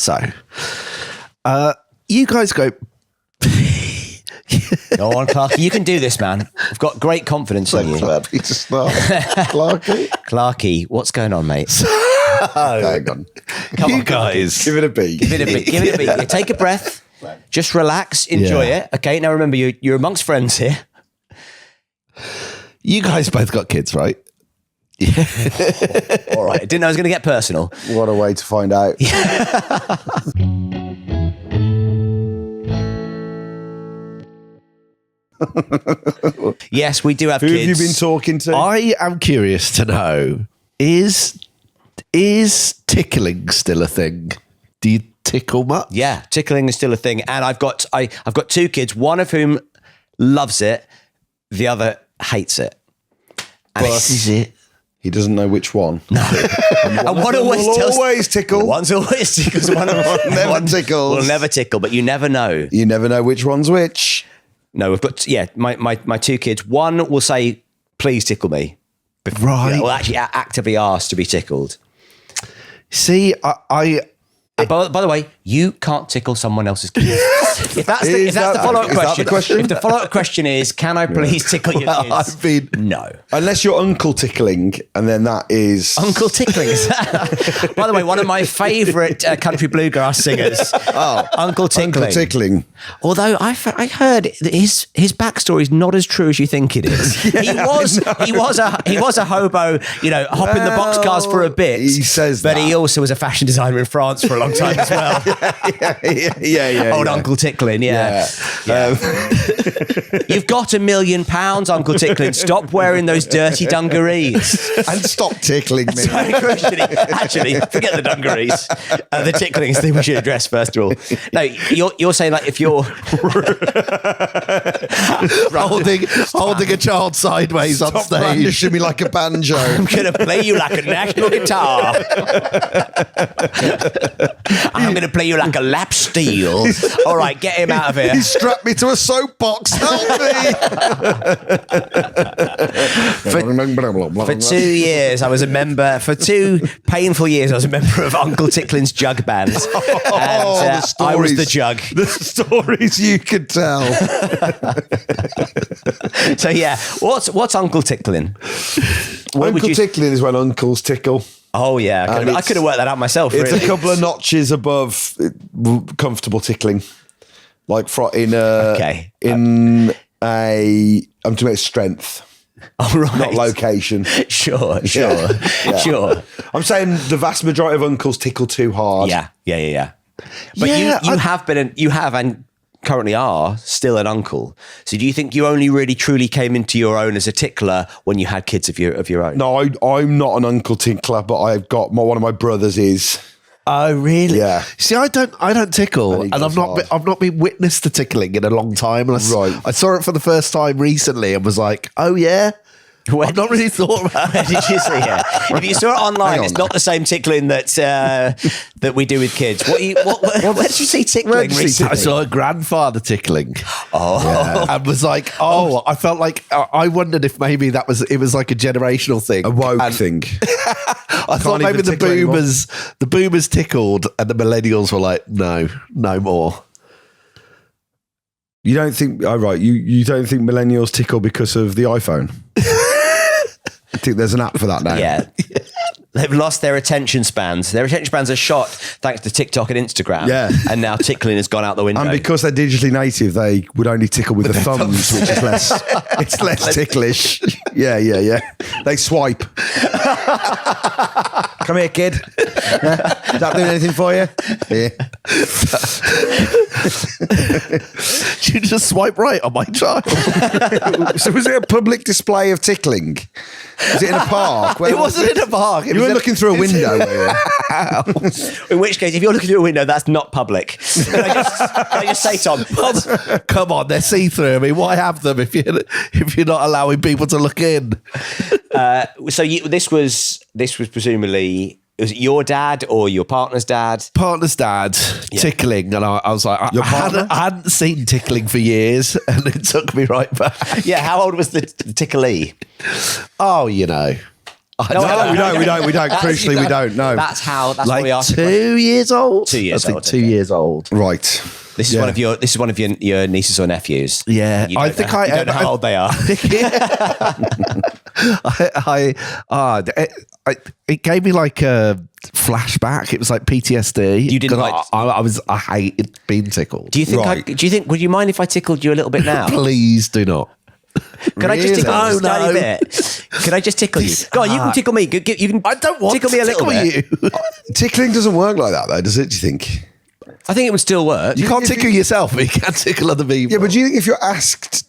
So, you guys go. Go on, Clarky. You can do this, man. I've got great confidence in you. Clarky. Clarky, what's going on, mate? Hang on. You guys. Give it a beat. Give it a beat. Yeah, take a breath. Just relax. Enjoy it. Okay, now remember, you're amongst friends here. You guys both got kids, right? All right. I didn't know I was going to get personal. What a way to find out. Yes, we do have Who kids. have you been talking to? I am curious to know, is tickling still a thing? Do you tickle much? Yeah, tickling is still a thing. And I've got 2 kids, one of whom loves it, the other hates it. And But Is it? he doesn't know which one. and one always tickle. One's always tickles. One Never tickles. will never tickle, but you never know. You never know which one's which. No, we've got, my 2 kids. One will say, please tickle me. Right. Will actually actively ask to be tickled. See, I And by the way, you can't tickle someone else's kids. If that's the follow-up is that the question? If the follow-up question is, can I please tickle your kids? I've been No. Unless you're Uncle Tickling, and then that is... Uncle Tickling. By the way, one of my favourite country bluegrass singers. Uncle Tickling. Uncle Tickling. Although I heard that his backstory is not as true as you think it is. He was a hobo, hopping the boxcars for a bit. He says but that. he also was a fashion designer in France for a long time as well. Yeah. Old Uncle Ticklin, yeah. You've got £1 million, Uncle Ticklin. Stop wearing those dirty dungarees. And stop tickling me. Actually, forget the dungarees. The tickling is the thing we should address first of all. No, you're saying like if you're holding a child sideways on Stop stage. brandishing me like a banjo. I'm going to play you like a national guitar. I'm going to play you like a lap steel. All right, get him out of here. He strapped me to a soapbox. Help me! For 2 years, I was a member. For 2 painful years, I was a member of Uncle Ticklin's jug band. And I was the jug. The stories you could tell. So yeah, what's Uncle Ticklin? Uncle Tickling is when uncles tickle. Oh yeah, I could have worked that out myself. It's really. a couple of notches above comfortable tickling. Like I'm talking about strength. Oh, right. Not location. Sure. I'm saying the vast majority of uncles tickle too hard. Yeah. But you have and currently are still an uncle. So do you think you only really truly came into your own as a tickler when you had kids of your own? No, I'm not an uncle tickler, but I've got one of my brothers is. Oh, really? Yeah. See, I don't tickle, And he and goes I've not been witness to tickling in a long time. And I saw it for the first time recently, and was like, oh yeah. I've not really thought about it. Where did you see it? If you saw it online, it's not the same tickling that we do with kids. Where did you see tickling recently? I saw a grandfather tickling. And was like, I felt like I wondered if maybe it was like a generational thing, A woke thing. I thought maybe the boomers tickled, and the millennials were like, no more. You don't think? Oh, right. You don't think millennials tickle because of the iPhone? I think there's an app for that now. Yeah. They've lost their attention spans. Their attention spans are shot thanks to TikTok and Instagram. Yeah. And now tickling has gone out the window. And because they're digitally native, they would only tickle with the thumbs, which is less. It's less ticklish. Yeah. They swipe. Come here, kid. Is that doing anything for you? Yeah. Did you just swipe right on my child? So was it a public display of tickling? Was it in a park? It wasn't in a park. You were looking through a window. Were you? In which case, if you're looking through a window, that's not public. Can I just say, Tom? Come on, they're see-through. I mean, why have them if you're not allowing people to look in? This was presumably, was it your dad or your partner's dad? Partner's dad, tickling, and I was like, I hadn't seen tickling for years, and it took me right back. Yeah, how old was the ticklee? Oh, No, we don't. Crucially, we don't. No. That's like what we asked. 2 years old. 2 years I think old, 2 okay. years old. Right. This is one of your nieces or nephews. Yeah, You don't know how old they are. It gave me like a flashback. It was like PTSD. You didn't 'Cause I hated being tickled. Do you think? Would you mind if I tickled you a little bit now? Please do not. Can I just tickle you Really? a tiny bit? Can I just tickle you? Go on, you can tickle me. You can. I don't want tickle to me a little tickle bit. you. Tickling doesn't work like that, though, does it? Do you think? I think it would still work. You can't tickle yourself, but you can tickle other people. Yeah, but do you think if you're asked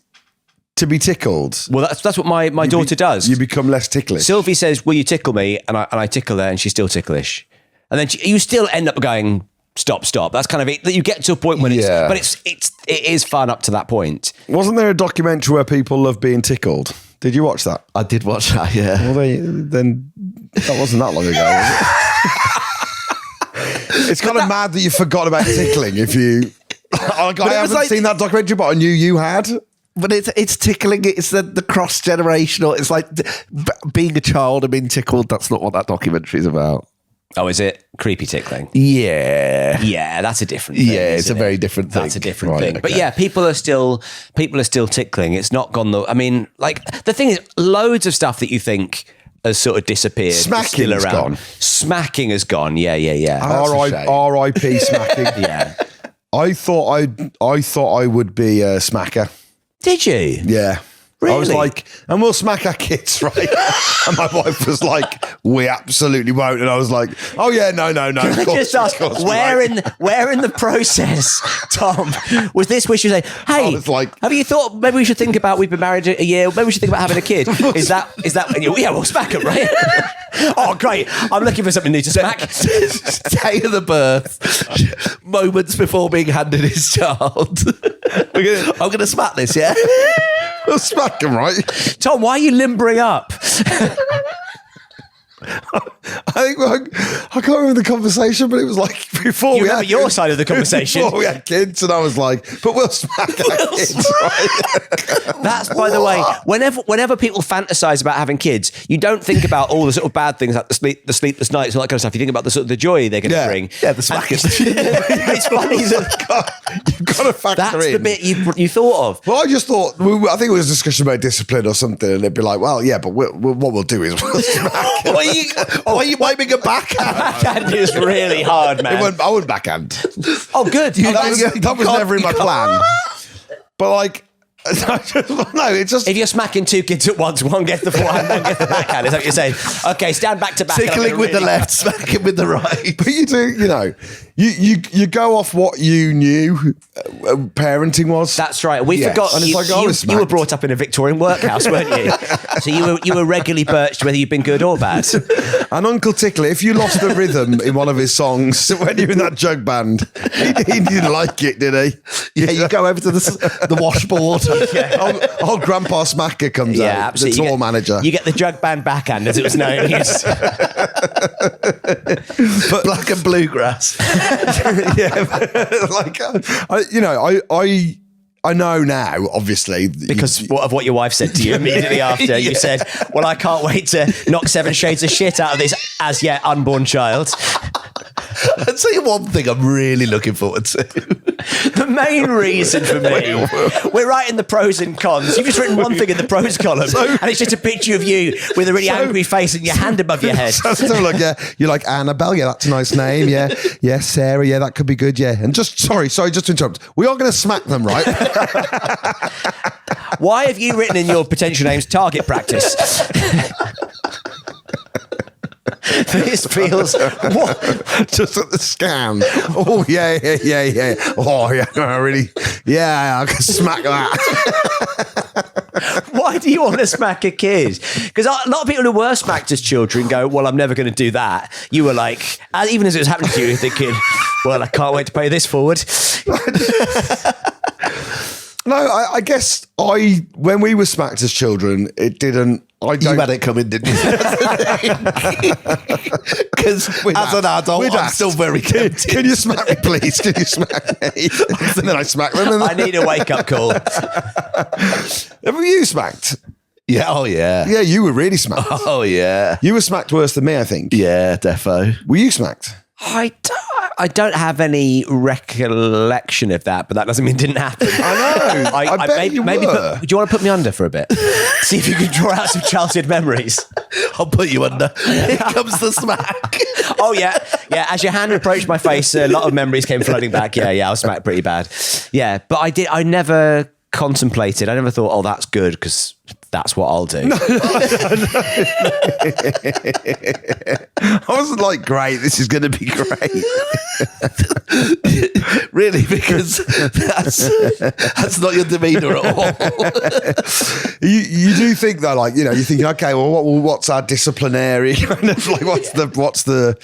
to be tickled, Well, that's what my daughter does. you become less ticklish? Sylvie says, "Will you tickle me?" And I tickle her, and she's still ticklish. And then you still end up going, "Stop." That's kind of it. That you get to a point when it is fun up to that point. Wasn't there a documentary where people love being tickled? Did you watch that? I did watch that, yeah. Well, then that wasn't that long ago, was it? It's kind of mad that you forgot about tickling. If you, I haven't seen that documentary, but I knew you had. But it's tickling. It's the cross generational. It's like being a child and being tickled. That's not what that documentary is about. Oh, is it creepy tickling? Yeah, Yeah, that's a different thing. yeah. It's a isn't very it? different thing. That's a different Right, thing. But okay. yeah, people are still tickling. It's not gone. I mean, like the thing is, loads of stuff that you think has sort of disappeared. is Smacking's still around. gone. Smacking has gone. Yeah. That's a shame. R.I.P. smacking. Yeah. I thought I would be a smacker. Did you? Yeah. I was Really? like, and we'll smack our kids, right? And my wife was like, we absolutely won't. And I was like, oh yeah, no. Can I just ask, where in the process, Tom, was this where she was like, hey, I was like- have you thought maybe we should think about, we've been married a year, maybe we should think about having a kid? Is that, and yeah, we'll smack him, right? Oh, great. I'm looking for something new to smack. Day of the birth, moments before being handed his child. I'm going to smack this, yeah? We'll smack him, right? Tom, why are you limbering up? I can't remember the conversation, but it was like before You we remember had your side of the conversation. Before we had kids, and I was like, but we'll smack our kids, right? That's, by the way, whenever people fantasize about having kids, you don't think about all the sort of bad things like the sleepless nights, all that kind of stuff. You think about the sort of the joy they're going to bring. Yeah, the smacking. It's funny that You've got to factor that's in. the bit you thought of. Well, I just thought, I think it was a discussion about discipline or something, and they'd be like, well, yeah, but what we'll do is we'll smack him. Why are you wiping a backhand? Backhand is really hard, man. I wouldn't backhand. Oh, good. That was never in my plan. But like, no, it's just If you're smacking two kids at once, one gets the forehand, one gets the backhand. Is that what you're saying? Okay, stand back to back. Tickling with the left, smacking with the right. But you do, you go off what you knew parenting was. That's right. We Yes. forgot. And it's like, I was you were smacked. brought up in a Victorian workhouse, weren't you? So you were regularly birched whether you've been good or bad. And Uncle Tickler, if you lost the rhythm in one of his songs when you're in that jug band, he didn't like it, did he? Yeah, you go over to the washboard. Old Grandpa Smacker comes out, absolutely. the tour manager. You get the jug band backhand, as it was known. Black and bluegrass. Yeah, like I know now, obviously, Because of what your wife said to you immediately after. You said, well, I can't wait to knock 7 shades of shit out of this as yet unborn child. I'd say one thing I'm really looking forward to. The main reason for me, we're writing the pros and cons. You've just written one thing in the pros column, and it's just a picture of you with a really angry face and your hand above your head. So like, yeah, you're like Annabelle, yeah, that's a nice name, yeah, Sarah, yeah, that could be good, yeah. And just sorry, just to interrupt. We are going to smack them, right? Why have you written in your potential names target practice? This feels what? Just at the scan. Oh yeah. Oh yeah, I really, yeah, I can smack that. Why do you want to smack a kid? Because a lot of people who were smacked as children go, well, I'm never going to do that. You were like, even as it was happening to you, you're thinking, well, I can't wait to pay this forward. No, I guess when we were smacked as children, it didn't. You had it coming, didn't you? Because as an adult, I'm still very tempted. Can you smack me, please? Can you smack me? And then I smack them. I need a wake-up call. Have you smacked? Yeah. Oh, yeah. Yeah, you were really smacked. Oh, yeah. You were smacked worse than me, I think. Yeah, defo. Were you smacked? I don't have any recollection of that, but that doesn't mean it didn't happen. I know. I bet you were. Do you want to put me under for a bit? See if you can draw out some childhood memories. I'll put you under. Here comes the smack. Oh, yeah. Yeah, as your hand approached my face, a lot of memories came flooding back. Yeah, I was smacked pretty bad. Yeah, but I never contemplated. I never thought, oh, that's good because that's what I'll do. I wasn't like, great, this is going to be great. Really, because that's not your demeanour at all. You do think though, like, you're thinking, okay, well, what's our disciplinary kind of like, what's the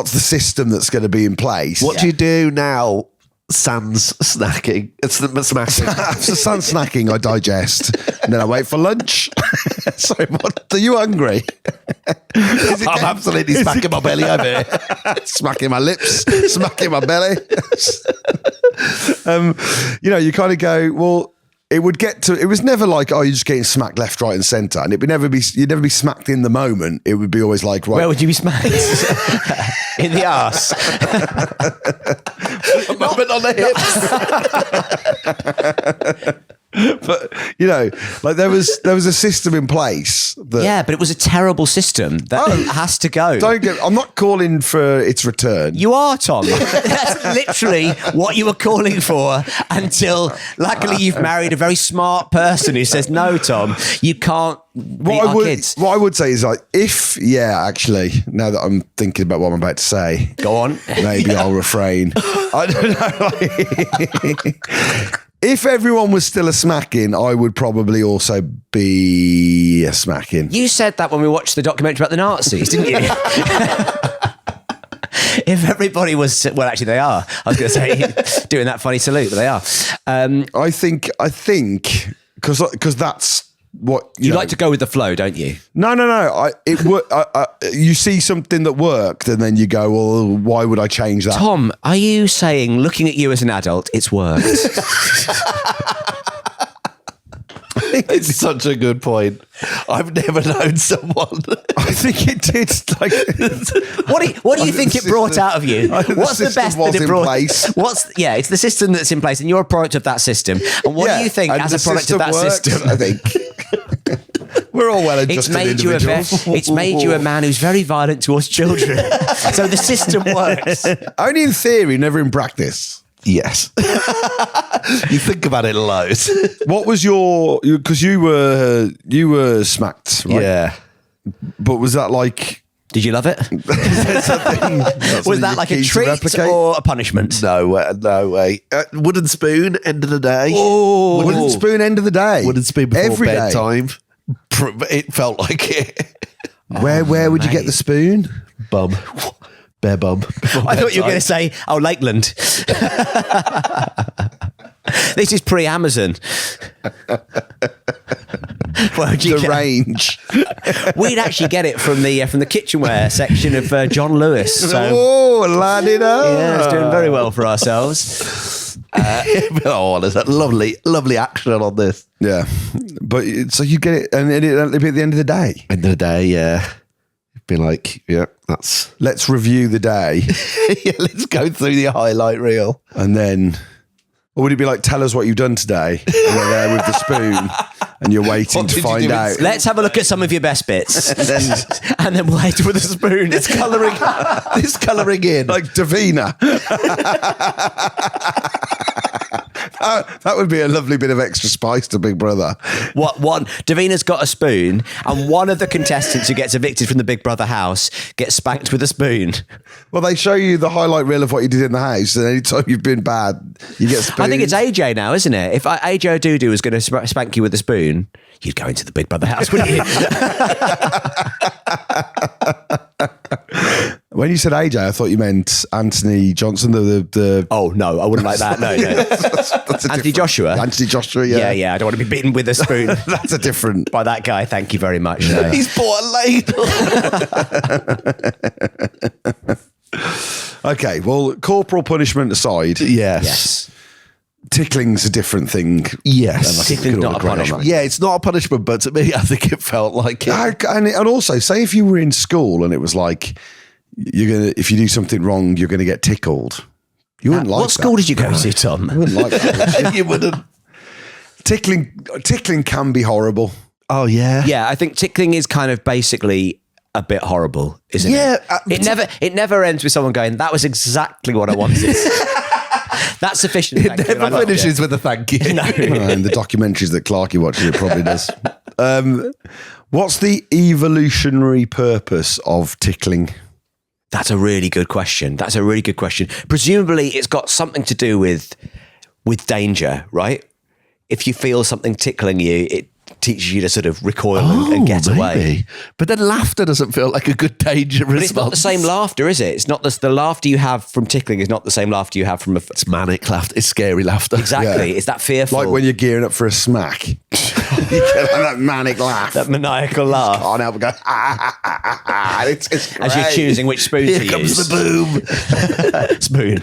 system that's going to be in place? What do you do now? Sans snacking. It's the smacking. After sun snacking, I digest, and then I wait for lunch. Sorry, what? Are you hungry? I'm absolutely smacking my belly over here. Smacking my lips, smacking my belly. You kind of go, well, it was never like, oh, you're just getting smacked left, right, and centre, and you'd never be smacked in the moment. It would be always like, right, where would you be smacked? In the arse. A moment on the hips. But like there was a system in place that, yeah, but it was a terrible system that has to go. I'm not calling for its return. You are, Tom. That's literally what you were calling for until luckily you've married a very smart person who says, no, Tom, you can't beat our kids. What I would say is like, actually, now that I'm thinking about what I'm about to say, go on. Maybe I'll refrain. I don't know. If everyone was still a smacking, I would probably also be a smacking. You said that when we watched the documentary about the Nazis, didn't you? If everybody was, well, actually they are. I was going to say, doing that funny salute, but they are. I think, because that's what you like to go with the flow, don't you? No. You see something that worked, and then you go, well, why would I change that? Tom, are you saying, looking at you as an adult, it's worked? It's such a good point. I've never known someone. I think it did. Like, what do you think it brought out of you? What's the best that it brought? It's the system that's in place, and you're a product of that system. And what do you think as a product of that system? I think we're all well-adjusted individuals. It's made you a man who's very violent towards children. So the system works. Only in theory, never in practice. Yes. You think about it loads. What was because you were smacked, right? Yeah. But was that like, did you love it? Was that like a treat or a punishment? No way. Wooden spoon, end of the day. Oh, wooden spoon, end of the day. Wooden spoon before every bedtime. It felt like it. Where would you get the spoon? Bum. Bare bum. I thought you were going to say, Lakeland. This is pre-Amazon. The range. We'd actually get it from the kitchenware section of John Lewis. So, la-di-da. Yeah, it's doing very well for ourselves. There's a lovely action on this. Yeah. But so you get it, and it'll be at the end of the day. End of the day, yeah. Be like, yeah, that's... Let's review the day. Yeah, let's go through the highlight reel. And then... Or would it be like, tell us what you've done today? And you're there with the spoon and you're waiting to find out. Let's have a look at some of your best bits. and then we'll hit it with a spoon. It's colouring in. Like Davina. That would be a lovely bit of extra spice to Big Brother. Davina's got a spoon, and one of the contestants who gets evicted from the Big Brother house gets spanked with a spoon. Well, they show you the highlight reel of what you did in the house, and anytime you've been bad, you get spooned. I think it's AJ now, isn't it? If AJ Odudu was going to spank you with a spoon, you'd go into the Big Brother house, wouldn't you? When you said AJ, I thought you meant Anthony Johnson. The Oh no, I wouldn't like that. No. That's Anthony Joshua. Anthony Joshua. Yeah. Yeah. I don't want to be beaten with a spoon. That's a different by that guy. Thank you very much. No. He's bought a ladle. Okay, well, corporal punishment aside. Yes. Tickling's a different thing. Yes. Tickling's not a punishment. Yeah, it's not a punishment, but to me, I think it felt like it. And also, say if you were in school and it was like, if you do something wrong, you're going to get tickled. You wouldn't like that. What school did you go to, Tom? You wouldn't like that. You wouldn't. Tickling can be horrible. Oh, yeah. Yeah, I think tickling is kind of basically a bit horrible, isn't it? Yeah. It never ends with someone going, that was exactly what I wanted. That's sufficient. It never finishes with a thank you. No. And the documentaries that Clarky watches, it probably does. What's the evolutionary purpose of tickling? That's a really good question. Presumably, it's got something to do with danger, right? If you feel something tickling you, it teaches you to sort of recoil and get away. But then laughter doesn't feel like a good danger response. But it's not the same laughter, is it? It's not the laughter you have from tickling is not the same laughter you have from It's manic laughter. It's scary laughter. Exactly. Yeah. It's that fearful. Like when you're gearing up for a smack. You get that manic laugh. that maniacal laugh. Can't help but go, it's great. As you're choosing which spoon Here to comes use. the Spoon.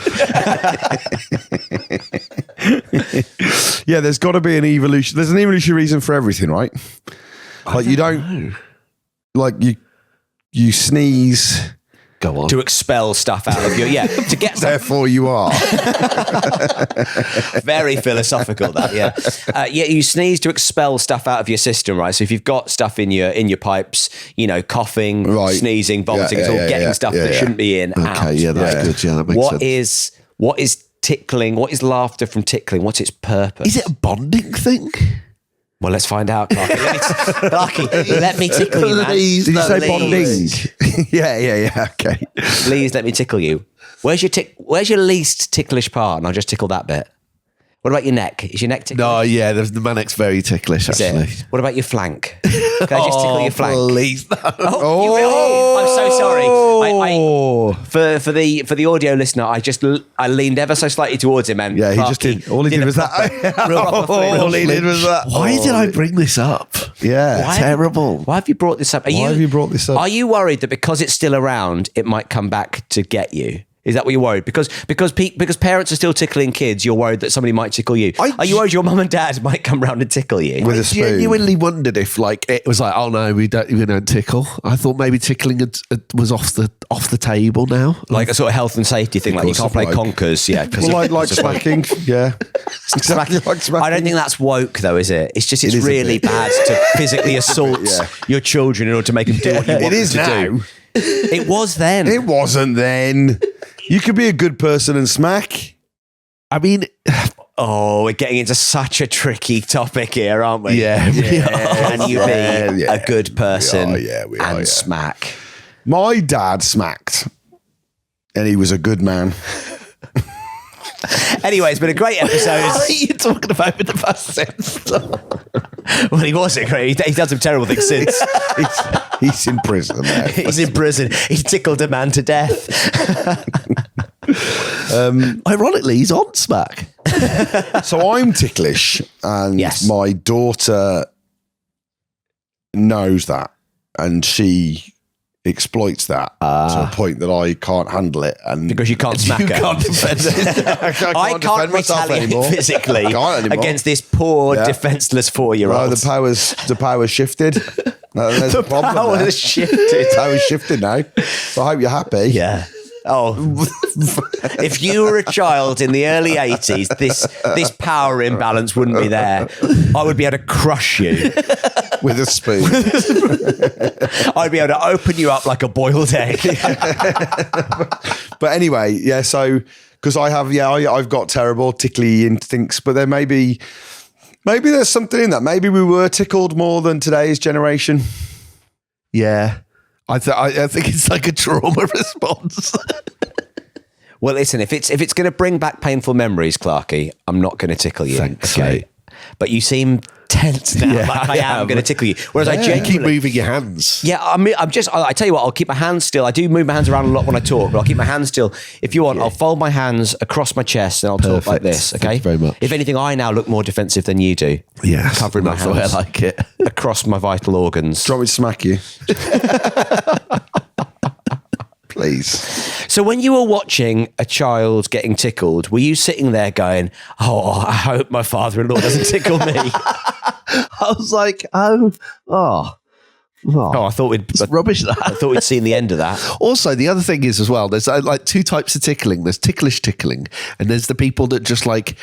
Yeah, there's got to be an evolution. There's an evolutionary reason for everything, right? Like you don't, like you sneeze. Go on. To expel stuff out of you. Yeah. To get some Therefore, you are. very philosophical that, yeah. You sneeze to expel stuff out of your system, right? So if you've got stuff in your pipes, coughing, Right. sneezing, vomiting, it's all getting stuff that shouldn't be in out. Okay, yeah, that's good. Yeah, that makes sense. What is tickling? What is laughter from tickling? What's its purpose? Is it a bonding thing? Well, let's find out, Clarky. Let me tickle you, man. Please, Did you say Please. bonding? Yeah. Okay. Please let me tickle you. Where's your least ticklish part? And I'll just tickle that bit. What about your neck? Is your neck ticklish? No, yeah, the manic's very ticklish, Is actually. it? What about your flank? Can I just tickle your flank? Please, no. I'm so sorry. I for the audio listener, I leaned ever so slightly towards him, and Yeah, he just did. All he did was that. All he did was that. Why did I bring this up? Yeah. Terrible. Why have you brought this up? Why have you brought this up? Are you worried that because it's still around, it might come back to get you? Is that what you're worried? Because parents are still tickling kids, you're worried that somebody might tickle you. Are you worried your mum and dad might come round and tickle you? With a I spoon. genuinely wondered if it was like, oh no, we don't tickle. I thought maybe tickling was off the table now. Like a sort of health and safety thing, like you can't play conkers. Yeah. Well, like smacking. Yeah. Exactly like smacking. I don't think that's woke though, is it? It's just it's is a really bit. bad to physically assault your children in order to make them do what you want It is them to now. do. It was then. It wasn't then. You could be a good person and smack. I mean, we're getting into such a tricky topic here, aren't we? yeah, we are. Can you be a good person We are, and yeah. smack? My dad smacked, and he was a good man. Anyway, it's been a great episode. What are you talking about with the past tense? Well, he was a great. He's done some terrible things since. He's in prison now. He's in prison. He tickled a man to death. Ironically, he's on smack. So I'm ticklish, and Yes. my daughter knows that, and she exploits that to a point that I can't handle it, and Because you can't smack her. Can't defend it. I can't defend myself retaliate anymore. physically I can't anymore. against this poor, Yeah. defenseless Well, 4-year-old. the power's shifted. There's The a problem power there. has shifted. The power's shifted now. So I hope you're happy. Yeah. Oh, if you were a child in the early 80s, this power imbalance wouldn't be there. I would be able to crush you. With a spoon. I'd be able to open you up like a boiled egg. But anyway, yeah, so because I've got terrible tickly instincts, but there maybe there's something in that. Maybe we were tickled more than today's generation. Yeah. I think it's like a trauma response. Well, listen, if it's going to bring back painful memories, Clarky, I'm not going to tickle you. Thanks, okay? mate. But you seem tense now. Yeah, like I am am. going to tickle you. Whereas I You genuinely keep moving your hands. Yeah, I tell you what, I'll keep my hands still. I do move my hands around a lot when I talk, but I'll keep my hands still. If you want, I'll fold my hands across my chest and I'll talk like Perfect. this, okay? Thank you very much. If anything, I now look more defensive than you do. Yeah, Covering my that's the way I hands like it. across my vital organs. Do you want me to smack you? please. So when you were watching a child getting tickled, were you sitting there going, "Oh, I hope my father-in-law doesn't tickle me"? I was like, oh, I thought it's rubbish. That I thought we'd seen the end of that. Also, the other thing is as well, there's like two types of tickling. There's ticklish tickling, and there's the people that just like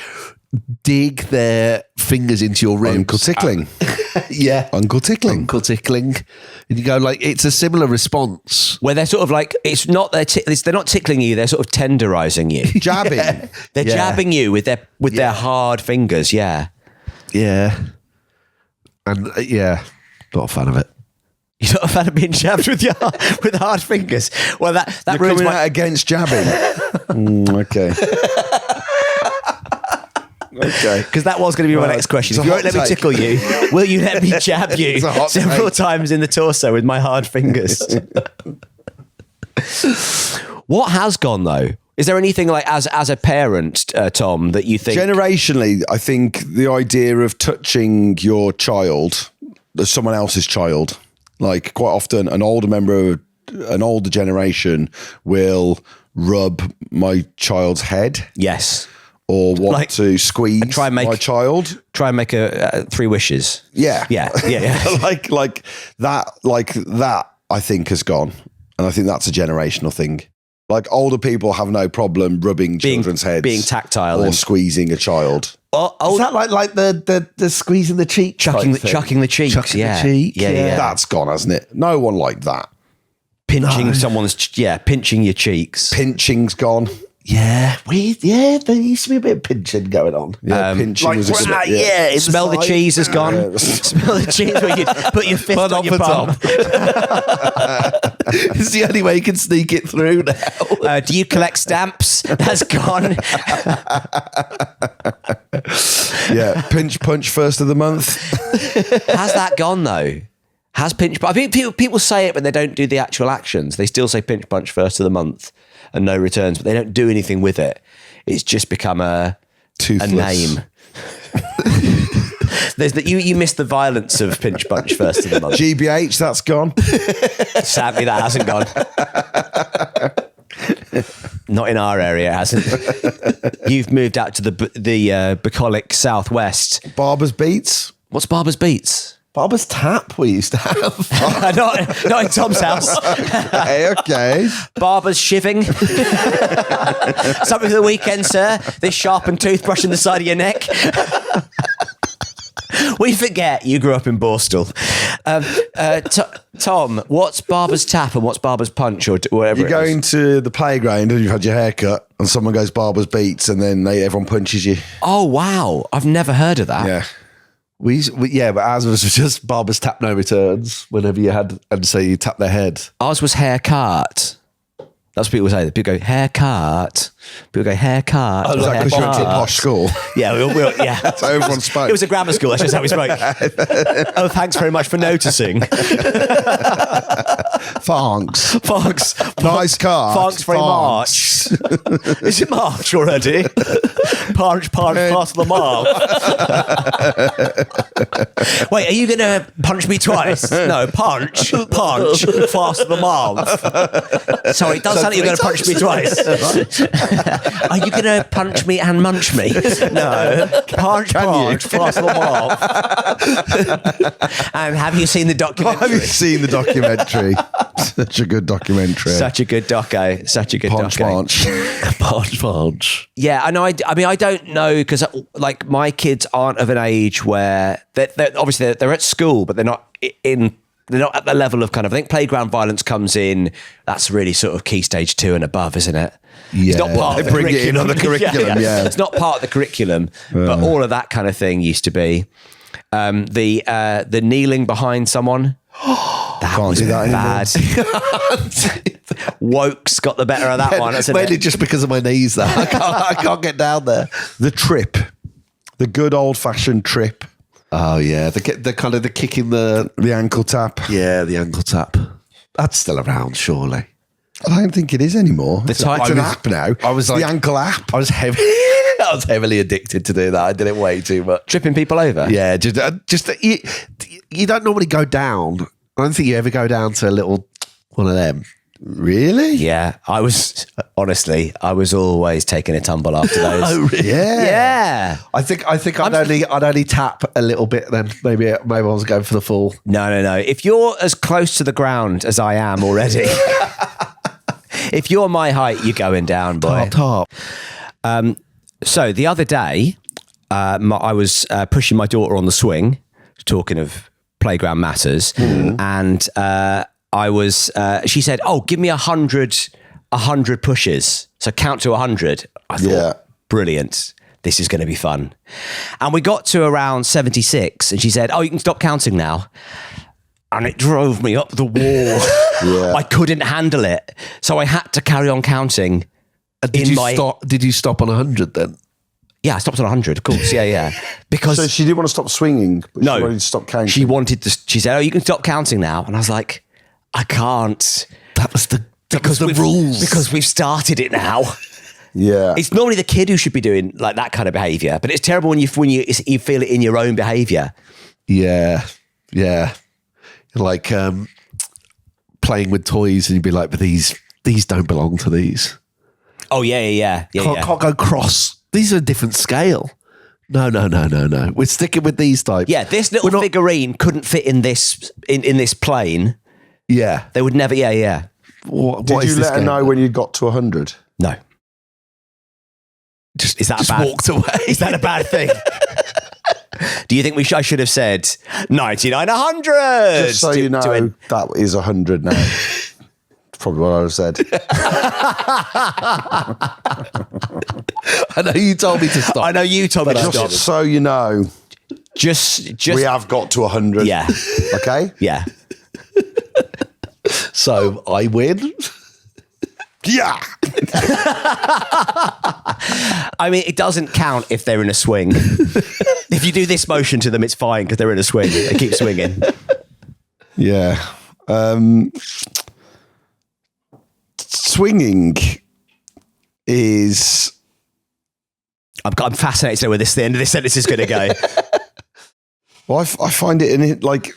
dig their fingers into your ribs. Uncle Tickling. Yeah. Uncle Tickling. Uncle Tickling. And you go like, it's a similar response. Where they're sort of like, it's not they're not tickling you, they're sort of tenderizing you. Jabbing. Yeah. They're jabbing you with their hard fingers, yeah. Yeah. And not a fan of it. You're not a fan of being jabbed with hard fingers? Well, that You're ruins coming my... out against jabbing. Okay. Okay. Because that was going to be my next question. it's If a you won't hot let me take. tickle you, will you let me jab you It's a hot several take. times in the torso with my hard fingers? What has gone though? Is there anything like as a parent, Tom, that you think Generationally, I think the idea of touching your child, someone else's child, like quite often an older member of an older generation will rub my child's head yes, or want Like, to squeeze try and make- my child. try and make a 3 wishes? Yeah. Yeah. like that I think has gone. And I think that's a generational thing. Like older people have no problem rubbing children's heads, being tactile or and- squeezing a child. Is that like the squeezing the cheek? Chucking type thing? the cheeks, Chucking yeah. the cheek. Yeah. That's gone, hasn't it? No one like that. Pinching pinching your cheeks. Pinching's gone. Yeah. Weird. Yeah, there used to be a bit of pinching going on. Yeah, pinching Like, was a good. yeah. in the Smell the side. cheese has gone. Smell the cheese where you put your fist on your bum. It's the only way you can sneak it through now. Do you collect stamps? That's gone. Yeah, pinch punch first of the month. Has that gone though? Has pinch? I think people say it, but they don't do the actual actions. They still say pinch punch first of the month and no returns, but they don't do anything with it. It's just become a Toothless. name. There's that you missed the violence of pinch punch first of the month. GBH, that's gone. Sadly, that hasn't gone. Not in our area, it hasn't. You've moved out to the bucolic southwest. Barber's Beats. What's Barber's Beats? Barber's Tap we used to have. not in Tom's house. Okay. Barber's shiving. Something for the weekend, sir. This sharpened toothbrush in the side of your neck. We forget you grew up in Borstal. Tom, what's Barber's Tap and what's Barber's Punch or whatever? You're going to the playground and you've had your hair cut and someone goes Barber's Beats and then everyone punches you. Oh wow, I've never heard of that. Yeah. But ours was just Barber's Tap no returns whenever you had, and so you tap their head. Ours was haircut. That's what people say. People go haircut. People go haircut. Was that because you went to a posh school? Yeah, yeah. So everyone spoke. It was a grammar school. That's just how we spoke. Oh, thanks very much for noticing. Thanks. Thanks. Nice car. Thanks very much. Is it March already? Punch, pass the mark. Wait, are you going to punch me twice? No, punch, fast the mouth. Sorry, it does sound like you're going to punch me twice. Are you going to punch me and munch me? No. Punch, fast the mouth. And have you seen the documentary? Have you seen the documentary? Such a good documentary. Such a good doco. Such a good doco. Punch. Yeah, I know. I mean, I don't know because like my kids aren't of an age where they're obviously they're at school, but they're not at the level of kind of. I think playground violence comes in. That's really sort of key stage 2 and above, isn't it? Yeah. It's not part of They the bring it in on the curriculum, yeah. It's not part of the curriculum, but all of that kind of thing used to be. The kneeling behind someone. That Can't was do that bad. Woke's got the better of that one, hasn't Mainly it? just because of my knees, though. I can't get down there. The trip. The good old fashioned trip. Oh yeah, the kind of the kicking the ankle tap. Yeah, the ankle tap. That's still around, surely. I don't think it is anymore. It's an I was- app now. I was the like- ankle app. I was heavily addicted to do that. I did it way too much. Tripping people over. Yeah, just you don't normally go down. I don't think you ever go down to a little one of them. Really? Yeah, I was always taking a tumble after those. Oh, really? Yeah. I think I'd only tap a little bit then. Maybe I was going for the full. No. If you're as close to the ground as I am already, if you're my height, you're going down, boy. Top. So the other day, I was pushing my daughter on the swing, talking of playground matters, and she said, "Oh, give me 100 pushes. So count to 100." I thought, brilliant. This is going to be fun. And we got to around 76 and she said, "Oh, you can stop counting now." And it drove me up the wall. I couldn't handle it. So I had to carry on counting. Did you stop on 100 then? Yeah, I stopped on 100, of course. Yeah. Because So she didn't want to stop swinging, but she wanted to stop counting. She said, "Oh, you can stop counting now." And I was like, I can't. That was the rules. Because we've started it now. Yeah. It's normally the kid who should be doing like that kind of behaviour, but it's terrible when you feel it in your own behaviour. Yeah. Like playing with toys and you'd be like, but these don't belong to these. Oh, yeah. Can't go cross. These are a different scale. No. We're sticking with these types. Yeah, this little figurine couldn't fit in this plane. Yeah. They would never, yeah. Did you let her know when you got to 100? No. Just Walked walked away. Is that a bad thing? Do you think I should have said 99, 100? Just so you know, that is 100 now. Probably what I would have said. I know you told me to stop. I know you told me to stop. Just so you know, Just we have got to 100. Yeah. Okay? Yeah. So I win. Yeah. I mean, it doesn't count if they're in a swing. If you do this motion to them, it's fine because they're in a swing. They keep swinging. Yeah. Swinging is... I'm fascinated to know where the end of this sentence is going to go. Well, I find it in it like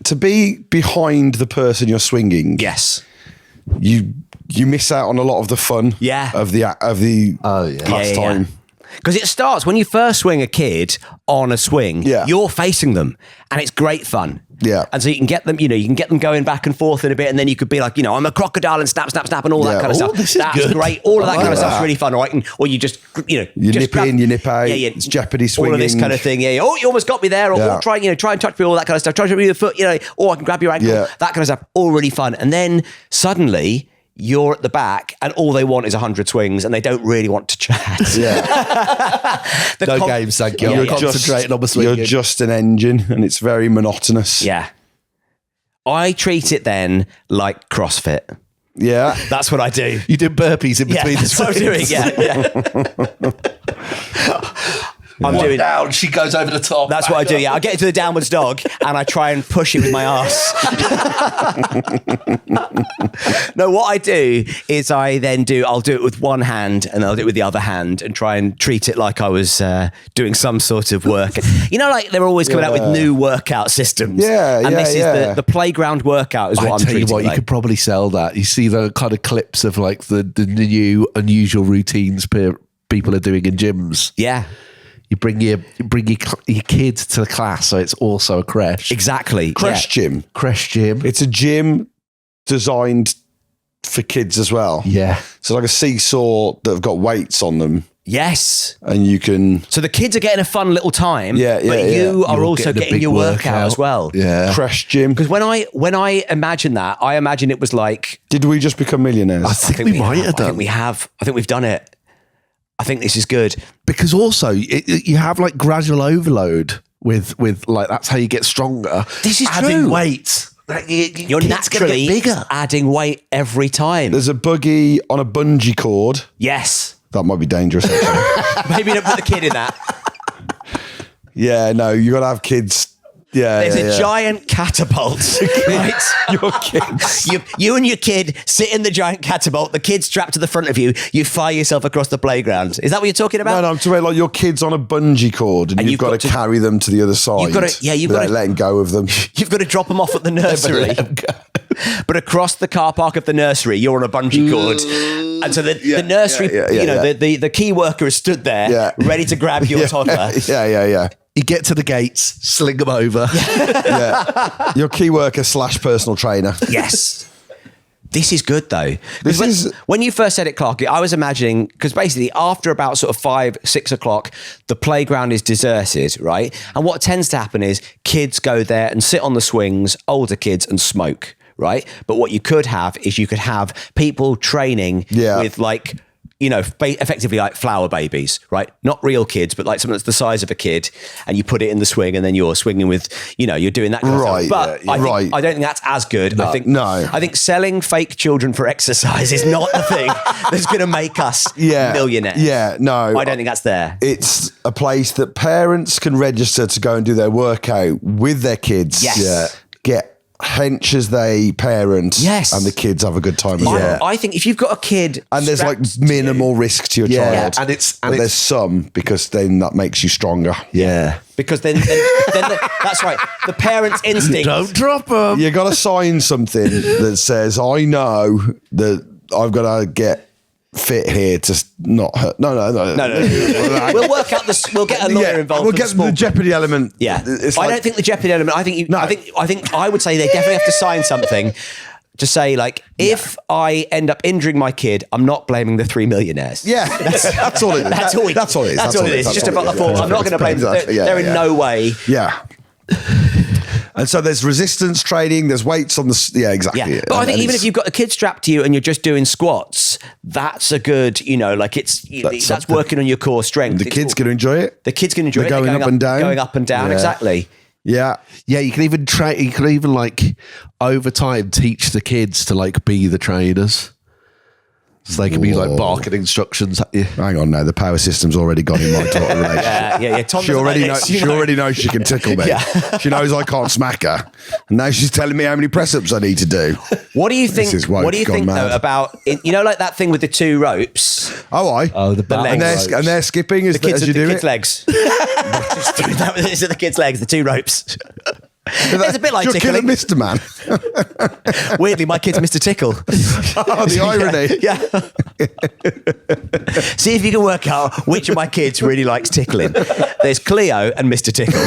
to be behind the person you're swinging. Yes. You miss out on a lot of the fun. Yeah. Of the pastime. Because it starts when you first swing a kid on a swing. Yeah. You're facing them, and it's great fun. Yeah. And so you can get them, you can get them going back and forth in a bit, and then you could be like, I'm a crocodile and snap, snap, snap, and all that kind of stuff. This is That's good. great. All of that kind of that. stuff's really fun. Or you just, You just nip grab, in, you nip out. Yeah. It's Jeopardy swinging. All of this kind of thing. Yeah. Oh, you almost got me there. Or, Yeah. try and touch me. All that kind of stuff. Try to touch me with your foot. Or I can grab your ankle. Yeah. That kind of stuff. All really fun. And then suddenly you're at the back, and all they want is 100 swings, and they don't really want to chat. Yeah. No games, thank you. I'm concentrating on the swinging. You're just an engine, and it's very monotonous. Yeah. I treat it then like CrossFit. Yeah. That's what I do. You did burpees in between the that's what I'm doing. I'm doing down. She goes over the top. That's what I do. Yeah, I get into the downwards dog and I try and push it with my ass. No, what I do is I'll do it with one hand and I'll do it with the other hand and try and treat it like I was doing some sort of work. Like they're always coming out with new workout systems. Yeah, and this yeah. is the playground workout is what I'm tell you treating what, like. you could probably sell that. You see the kind of clips of like the new unusual routines people are doing in gyms. Yeah. You bring your kid to the class, so it's also a creche. Exactly. Creche gym. Creche gym. It's a gym designed for kids as well. Yeah. So like a seesaw that have got weights on them, Yes. and you can So the kids are getting a fun little time, Yeah, but yeah, you are You're also getting a getting big your workout workout. as well. Yeah. creche gym. Because when I imagine that, I imagine it was like Did we just become millionaires? I think we might have done. I think we've done it. I think this is good. Because also you have like gradual overload with like that's how you get stronger. This is adding true. weight. Like, You're kids naturally gonna get bigger. adding weight every time. There's a buggy on a bungee cord. Yes. That might be dangerous, actually. Maybe don't put the kid in that. Yeah, no, you got to have kids. Yeah, There's yeah, a giant catapult, right? Your kids. You and your kid sit in the giant catapult. The kid's strapped to the front of you. You fire yourself across the playground. Is that what you're talking about? No, I'm talking about like your kids on a bungee cord, and you've got to carry them to the other side. You've got to without letting go of them. You've got to drop them off at the nursery. but across the car park of the nursery, you're on a bungee cord. And so the nursery, the key worker has stood there ready to grab your toddler. Yeah. You get to the gates, sling them over. Yeah. Your key worker / personal trainer. Yes. This is good though. This when you first said it, Clarky, I was imagining, because basically after about sort of 5, 6 o'clock, the playground is deserted, right? And what tends to happen is kids go there and sit on the swings, older kids, and smoke, right? But what you could have is you could have people training with like, you know, effectively like flower babies, right? Not real kids, but like something that's the size of a kid, and you put it in the swing, and then you're swinging with, you know, you're doing that kind of stuff. But I don't think that's as good. No, I think selling fake children for exercise is not the thing that's going to make us millionaires. Yeah, no. I don't think that's there. It's a place that parents can register to go and do their workout with their kids. Yes. Yeah. Get hench as they parent, and the kids have a good time as well. I think if you've got a kid, and there's like minimal risk to your child, and there's some, because then that makes you stronger. Yeah, because then that's right. The parent's instinct. Don't drop them. You got to sign something that says, "I know that I've got to get fit here to not hurt." No. We'll work out this. We'll get a lawyer involved. We'll get the jeopardy element. Yeah, I don't think the jeopardy element. I think I would say they definitely have to sign something to say, like, if I end up injuring my kid, I'm not blaming the 3 millionaires. Yeah, that's all it is. That's all it is. It's just about the form. I'm not going to blame them. They're in no way. Yeah. And so there's resistance training, there's weights on the... Yeah, exactly. Yeah. But I think even if you've got a kid strapped to you and you're just doing squats, that's a good, you know, like that's working on your core strength. The kid's going to enjoy it. The kid's going to enjoy it. Going up and down. Going up and down, exactly. Yeah. Yeah, you can even like over time teach the kids to like be the trainers. So they can be like barking instructions at you. Hang on now, the power system's already gone in my daughter relationship. Yeah. Tom she already knows she can tickle me. She knows I can't smack her. And now she's telling me how many press-ups I need to do. What do you think? What do you think though about like that thing with the 2 ropes? The legs. And they're skipping as you do it. The kids' legs. Just doing that with the kids' legs, the 2 ropes. It's a bit like Tickling. Mr. Man. Weirdly, my kid's Mr. Tickle. The irony. Yeah. See if you can work out which of my kids really likes tickling. There's Cleo and Mr. Tickle.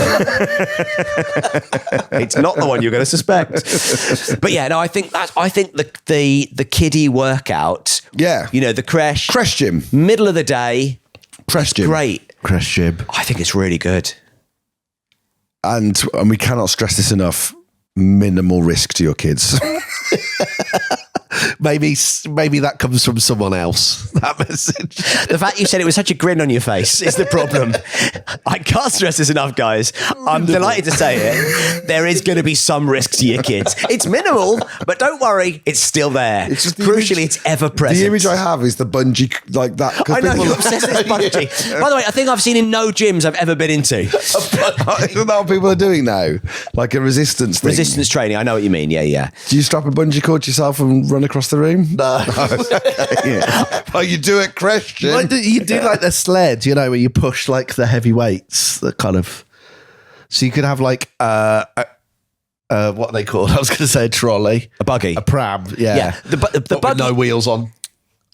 It's not the one you're going to suspect. But yeah, no, I think the kiddie workout. Yeah. You know, the creche gym. Middle of the day. Creche gym. Great. Creche gym. I think it's really good. And we cannot stress this enough, minimal risk to your kids. Maybe that comes from someone else, that message. The fact you said it with such a grin on your face is the problem. I can't stress this enough, guys. I'm delighted to say it. There is going to be some risk to your kids. It's minimal, but don't worry, it's still there. It's just crucially, it's ever present. The image I have is the bungee, like that. I know, you're obsessed with bungee. By the way, a thing I've seen in no gyms I've ever been into. Isn't that what people are doing now? Like a resistance thing? Resistance training, I know what you mean, yeah. Do you strap a bungee cord to yourself and run across the room? No. Well, you do it, Christian. You do like the sled, you know, where you push like the heavy weights, that kind of. So you could have like what are they called? I was going to say a trolley, a buggy, a pram. Yeah, the buggy with no wheels on.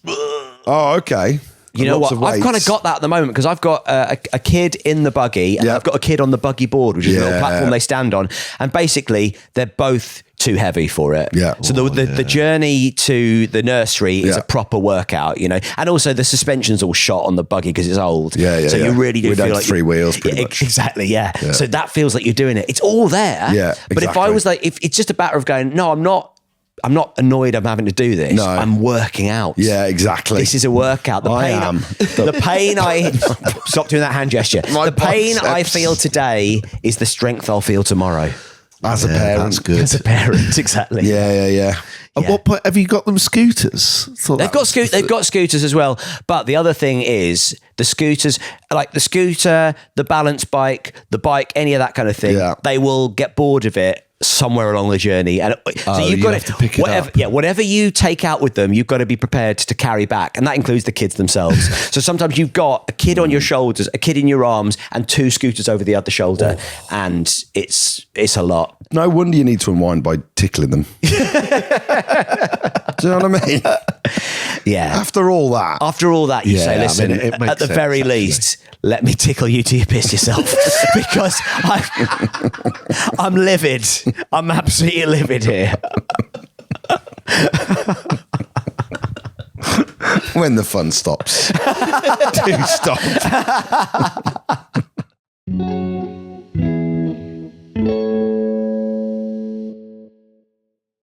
Oh, okay. You know what? I've kind of got that at the moment because I've got a kid in the buggy and I've got a kid on the buggy board, which is a little platform they stand on. And basically, they're both too heavy for it. Yeah. So the journey to the nursery is a proper workout, you know. And also the suspension's all shot on the buggy because it's old. Yeah. So you really do feel like 3 wheels, pretty much. Exactly, yeah. So that feels like you're doing it. It's all there. Yeah, exactly. But if I was like, if it's just a matter of going, no, I'm not annoyed I'm having to do this. No. I'm working out. Yeah, exactly. This is a workout. The pain I stop doing that hand gesture. The pain I feel today is the strength I'll feel tomorrow. As a parent. That's good. As a parent, exactly. Yeah. At what point have you got them scooters? They've got scooters as well. But the other thing is the scooters, like the scooter, the balance bike, the bike, any of that kind of thing, they will get bored of it somewhere along the journey. And so you have to pick it up. Yeah, whatever you take out with them, you've got to be prepared to carry back. And that includes the kids themselves. So sometimes you've got a kid on your shoulders, a kid in your arms, and 2 scooters over the other shoulder. And it's a lot. No wonder you need to unwind by tickling them. Do you know what I mean? Yeah. After all that, You Yeah, say, I listen, mean, it makes at the sense, very actually. least, let me tickle you till you piss yourself. Because I'm livid. I'm absolutely livid here. when the fun stops. Do stop.